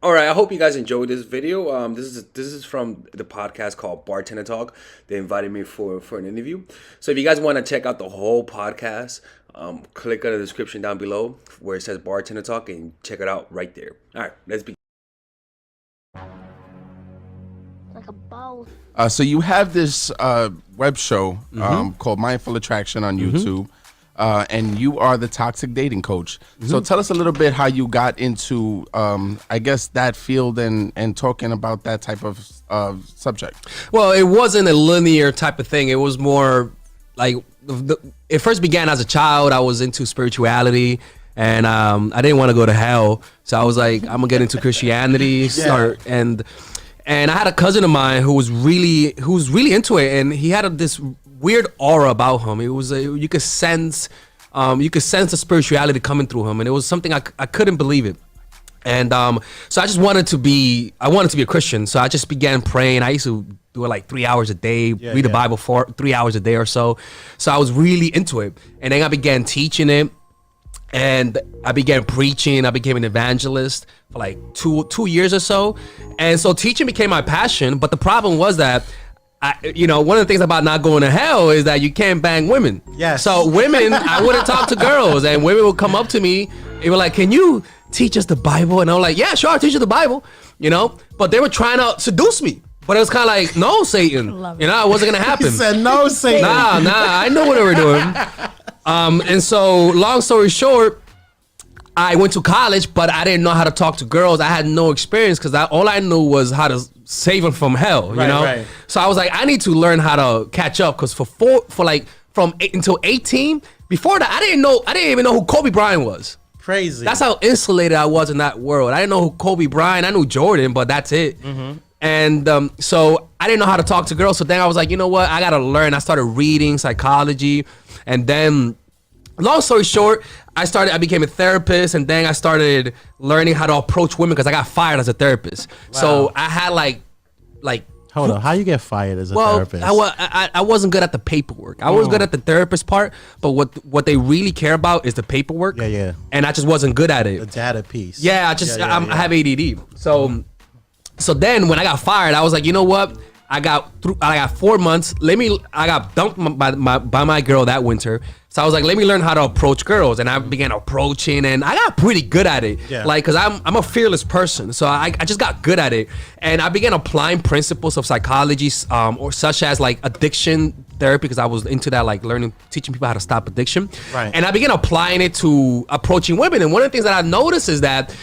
All right, I hope you guys enjoyed this video. This is from the podcast called Bartender Talk. They invited me for an interview. So if you guys want to check out the whole podcast, click on the description down below where it says Bartender Talk and check it out right there. All right, let's begin. Like a bowl. So you have this web show called Mindful Attraction on YouTube, and you are the toxic dating coach. So tell us a little bit how you got into, I guess, that field and talking about that type of subject. Well, it wasn't a linear type of thing. It was more like it first began as a child. I was into spirituality. And I didn't want to go to hell, so I was like, I'm gonna get into Christianity. And I had a cousin of mine who was really into it, and he had this weird aura about him. It was you could sense the spirituality coming through him, and it was something I couldn't believe it. And so I just wanted to be a Christian. So I just began praying. I used to do it like 3 hours a day, read the Bible for 3 hours a day or so. So I was really into it, and then I began teaching it. And I began preaching. I became an evangelist for like two years or so. And so teaching became my passion. But the problem was that, one of the things about not going to hell is that you can't bang women. Yes. So women, I wouldn't talk to girls. And women would come up to me. They were like, can you teach us the Bible? And I was like, yeah, sure, I'll teach you the Bible. But they were trying to seduce me. But it was kind of like, no, Satan. It wasn't going to happen. He said, no, Satan. Nah, I know what they were doing. And so, long story short, I went to college, but I didn't know how to talk to girls. I had no experience because all I knew was how to save them from hell, you know? Right. So I was like, I need to learn how to catch up because until 18, before that, I didn't even know who Kobe Bryant was. Crazy. That's how insulated I was in that world. I didn't know who Kobe Bryant. I knew Jordan, but that's it. And so I didn't know how to talk to girls. So then I was like, you know what? I got to learn. I started reading psychology. And then, long story short, I became a therapist. And then I started learning how to approach women because I got fired as a therapist. Wow. So I had like. Hold on. How you get fired as a therapist? I wasn't good at the paperwork. I was good at the therapist part. But what they really care about is the paperwork. Yeah. And I just wasn't good at it. The data piece. Yeah, I have ADD. So then when I got fired, I was like, you know what? I got 4 months. I got dumped by my girl that winter. So I was like, let me learn how to approach girls. And I began approaching and I got pretty good at it. Yeah. Like, cause I'm a fearless person. So I just got good at it. And I began applying principles of psychology, or such as like addiction therapy, because I was into that, like teaching people how to stop addiction. Right. And I began applying it to approaching women. And one of the things that I've noticed is that,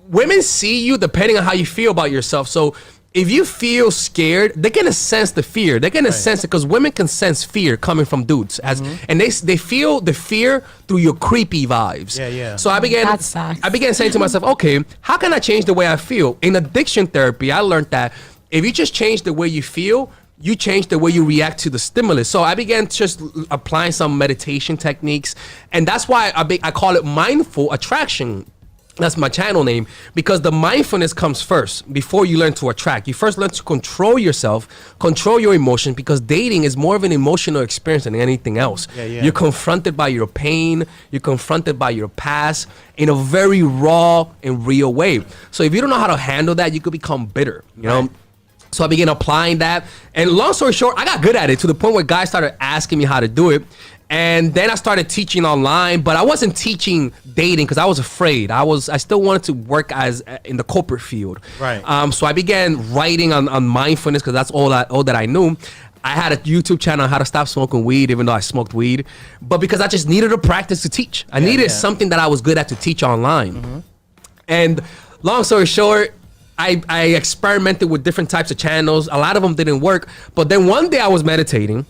women see you depending on how you feel about yourself. So if you feel scared, they're gonna sense the fear. They're gonna sense it because women can sense fear coming from dudes, and they feel the fear through your creepy vibes. Yeah. So I began saying to myself, okay, how can I change the way I feel? In addiction therapy, I learned that if you just change the way you feel, you change the way you react to the stimulus. So I began just applying some meditation techniques, and that's why I call it mindful attraction. That's my channel name, because the mindfulness comes first before you learn to attract. You first learn to control yourself, control your emotions, because dating is more of an emotional experience than anything else. Yeah. You're confronted by your pain. You're confronted by your past in a very raw and real way. So if you don't know how to handle that, you could become bitter, you know? So I began applying that. And long story short, I got good at it to the point where guys started asking me how to do it. And then I started teaching online, but I wasn't teaching dating because I was afraid. I still wanted to work in the corporate field. Right. So I began writing on mindfulness because that's all that I knew. I had a YouTube channel on how to stop smoking weed, even though I smoked weed. But because I just needed a practice to teach. I needed something that I was good at to teach online. And long story short, I experimented with different types of channels. A lot of them didn't work. But then one day I was meditating.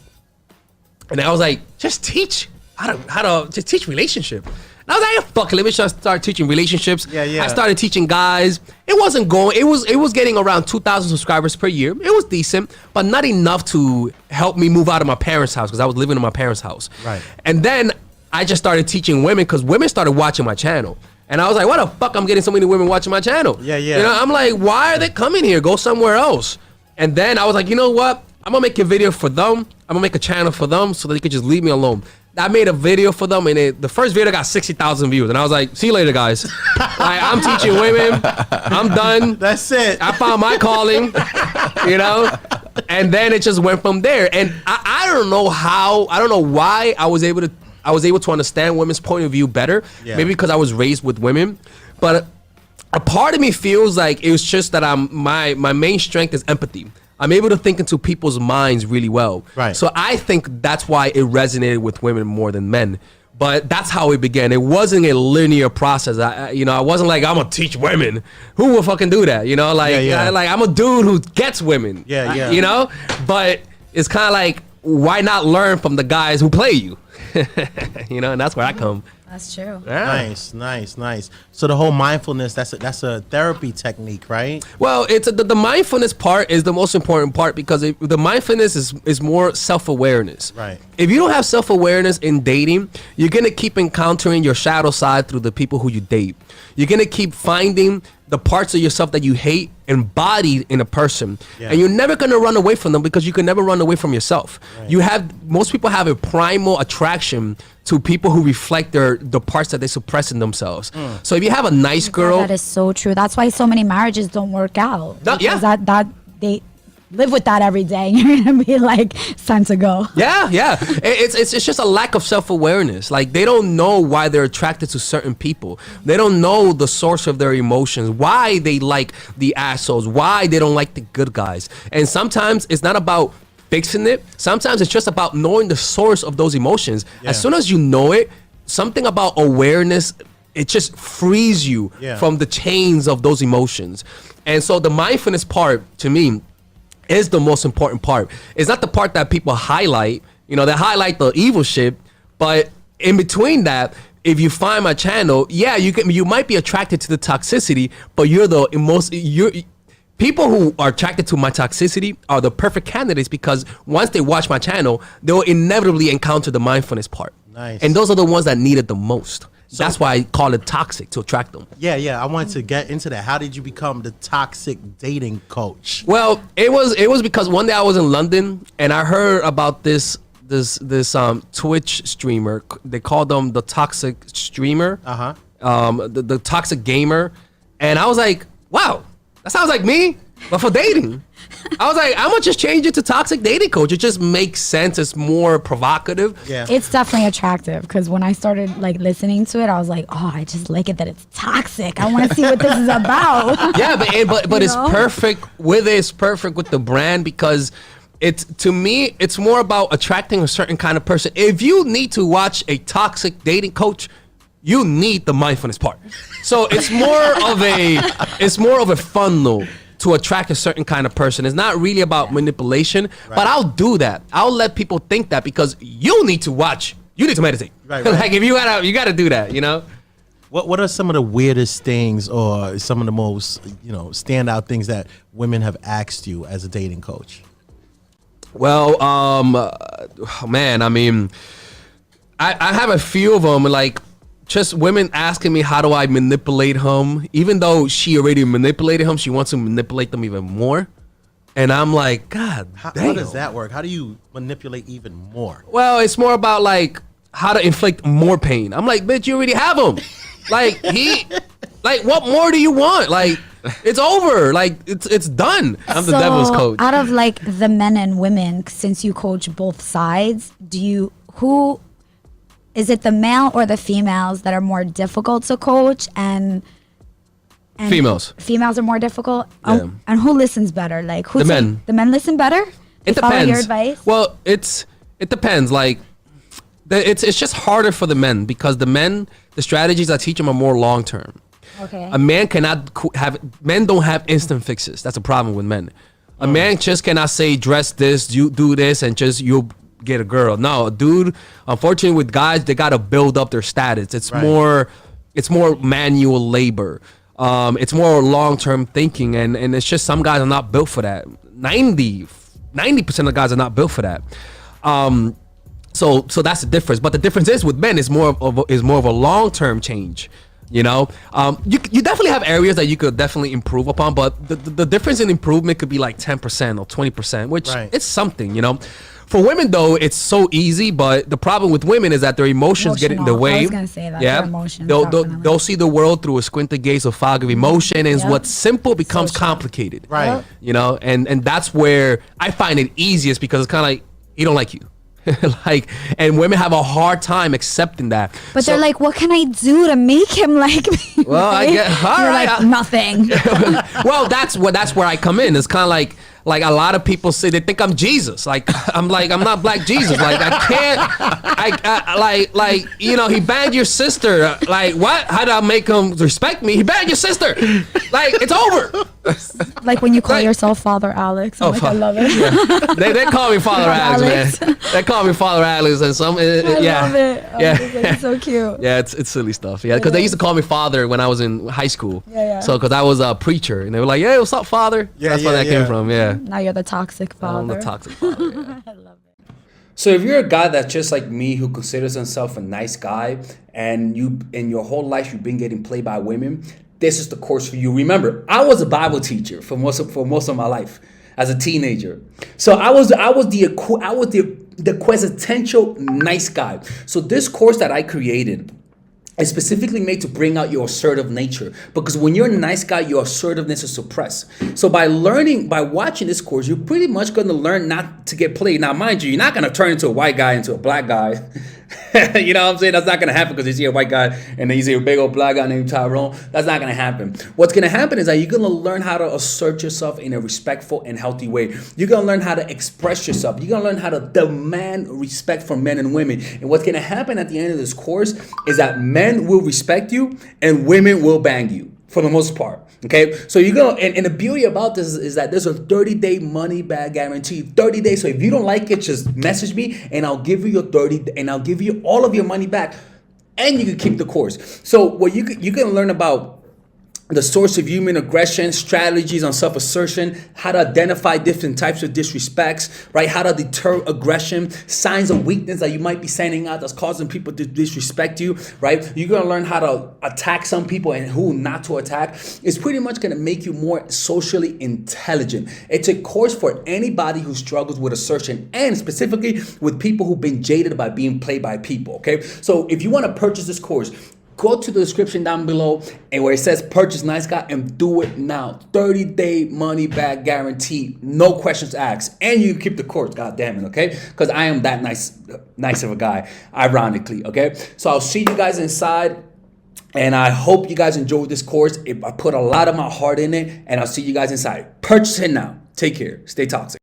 And I was like, just teach how to just teach relationship. And I was like, yeah, fuck it, let me just start teaching relationships. Yeah. I started teaching guys. It wasn't going. It was getting around 2,000 subscribers per year. It was decent, but not enough to help me move out of my parents' house because I was living in my parents' house. Right. And then I just started teaching women because women started watching my channel. And I was like, why the fuck I'm getting so many women watching my channel? Yeah. You know, I'm like, why are they coming here? Go somewhere else. And then I was like, you know what? I'm gonna make a video for them. I'm gonna make a channel for them so they could just leave me alone. I made a video for them, and the first video got 60,000 views, and I was like, "See you later, guys." Like, I'm teaching women. I'm done. That's it. I found my calling, you know, and then it just went from there. And I don't know how, I don't know why I was able to understand women's point of view better. Yeah. Maybe because I was raised with women, but a part of me feels like it was just that my main strength is empathy. I'm able to think into people's minds really well. Right. So I think that's why it resonated with women more than men. But that's how it began. It wasn't a linear process. I wasn't like, I'm gonna teach women. Who will fucking do that? You know, like, I'm a dude who gets women. Yeah, yeah. You know, but it's kind of like, why not learn from the guys who play you? You know, and that's where I come. That's true. Yeah. Nice. So the whole mindfulness, that's a therapy technique, right? Well, it's the mindfulness part is the most important part because the mindfulness is more self-awareness. Right. If you don't have self-awareness in dating, you're going to keep encountering your shadow side through the people who you date. You're going to keep finding the parts of yourself that you hate embodied in a person. Yeah. And you're never going to run away from them because you can never run away from yourself. Right. Most people have a primal attraction to people who reflect the parts that they suppress in themselves. So if you have a nice girl, that is so true. That's why so many marriages don't work out. Yeah. Because that they live with that every day. You're gonna be like, it's time to go. Yeah. It's just a lack of self-awareness. Like, they don't know why they're attracted to certain people. They don't know the source of their emotions, why they like the assholes, why they don't like the good guys. And sometimes it's not about fixing it. Sometimes it's just about knowing the source of those emotions. Yeah. As soon as you know it, something about awareness, it just frees you from the chains of those emotions. And so the mindfulness part, to me, is the most important part. It's not the part that people highlight. You know, they highlight the evil shit, but in between that, if you find my channel, you might be attracted to the toxicity, but people who are attracted to my toxicity are the perfect candidates because once they watch my channel, they'll inevitably encounter the mindfulness part. Nice. And those are the ones that need it the most. That's why I call it toxic, to attract them. Yeah. I wanted to get into that. How did you become the toxic dating coach? Well, it was because one day I was in London and I heard about this Twitch streamer. They call them the toxic streamer. The toxic gamer. And I was like, wow, that sounds like me, but for dating. I was like, I'm gonna just change it to toxic dating coach. It just makes sense. It's more provocative. Yeah. It's definitely attractive because when I started like listening to it, I was like, oh, I just like it that it's toxic. I want to see what this is about. Yeah, but it's perfect with it. It's perfect with the brand because to me, it's more about attracting a certain kind of person. If you need to watch a toxic dating coach, you need the mindfulness part. So it's more of a funnel to attract a certain kind of person. It's not really about manipulation, but I'll do that. I'll let people think that because you need to watch. You need to meditate. Right. Like, if you gotta do that, you know? What are some of the weirdest things or some of the most, standout things that women have asked you as a dating coach? Well, man, I mean, I have a few of them, like, just women asking me how do I manipulate him, even though she already manipulated him, she wants to manipulate them even more. And I'm like, God damn. How does that work? How do you manipulate even more? Well, it's more about like how to inflict more pain. I'm like, bitch, you already have him. Like what more do you want? Like, it's over. Like, it's done. I'm the devil's coach. Out of like the men and women, since you coach both sides, who is it, the male or the females that are more difficult to coach and females are more difficult? Yeah. And who listens better? Like, the men. The men listen better? It They follow depends. your advice? Well, it depends. Like, it's just harder for the men because the strategies I teach them are more long term. Okay. A man cannot men don't have instant fixes. That's a problem with men. A man just cannot say dress this, you do this, and just you'll get a girl. No, a dude, unfortunately with guys, they gotta build up their status. It's more manual labor. It's more long-term thinking, and it's just some guys are not built for that. 90% of guys are not built for that. So that's the difference. But the difference is with men is more of a long-term change. You know, you definitely have areas that you could definitely improve upon, but the difference in improvement could be like 10% or 20%, which it's something, you know. For women though, it's so easy, but the problem with women is that their emotions get in the Emotional. way. I was gonna say that, Yeah, their emotions, they'll definitely. see the world through a squinted gaze of fog of emotion, and Yep. what's simple becomes So true. complicated. Right. Yep. You know, and that's where I find it easiest because it's kind of like he don't like you. Like, and women have a hard time accepting that. But So- they're like, what can I do to make him like me? Well, I right? get- all You're right, like, I- nothing. well, that's where I come in. It's kind of like a lot of people say they think I'm Jesus. I'm not Black Jesus. Like I can't. Like you know, he banged your sister. Like what? How do I make him respect me? He banged your sister. Like it's over. Like when you call Like- yourself Father Alex. I'm Oh, like, I fuck. love it. They call me Father Alex, man. They call me Father Alex, and some. I Yeah. love it. I Yeah. was just like, it's so cute. Yeah, it's silly stuff. Yeah, because they used to call me Father when I was in high school. Yeah. So because I was a preacher, and they were like, "Hey, what's up, Father?" Yeah, That's where yeah, that came yeah. from. Yeah. Now you're the toxic father. I'm the toxic father. Yeah. I love it. So if you're a guy that's just like me who considers himself a nice guy and you in your whole life you've been getting played by women, this is the course for you. Remember, I was a Bible teacher for most of my life as a teenager. So I was the quintessential nice guy. So this course that I created is specifically made to bring out your assertive nature, because when you're a nice guy, your assertiveness is suppressed. So by watching this course, you're pretty much going to learn not to get played. Now, mind you, you're not going to turn into a white guy into a black guy. You know what I'm saying? That's not going to happen because you see a white guy and then you see a big old black guy named Tyrone. That's not going to happen. What's going to happen is that you're going to learn how to assert yourself in a respectful and healthy way. You're going to learn how to express yourself. You're going to learn how to demand respect from men and women. And what's going to happen at the end of this course is that men will respect you and women will bang you for the most part. Okay, so you're gonna, and the beauty about this is that there's a 30-day money back guarantee. 30 days. So if you don't like it, just message me and I'll give you your 30, and I'll give you all of your money back, and you can keep the course. So what you can learn about the source of human aggression, strategies on self-assertion, how to identify different types of disrespects, right? How to deter aggression, signs of weakness that you might be sending out that's causing people to disrespect you, right? You're gonna learn how to attack some people and who not to attack. It's pretty much gonna make you more socially intelligent. It's a course for anybody who struggles with assertion, and specifically with people who've been jaded by being played by people, okay? So if you wanna purchase this course, go to the description down below and where it says purchase nice guy and do it now. 30-day money back guarantee, no questions asked, and you can keep the course. God damn it, okay? Because I am that nice of a guy, ironically, okay? So I'll see you guys inside, and I hope you guys enjoyed this course. I put a lot of my heart in it, and I'll see you guys inside. Purchase it now. Take care. Stay toxic.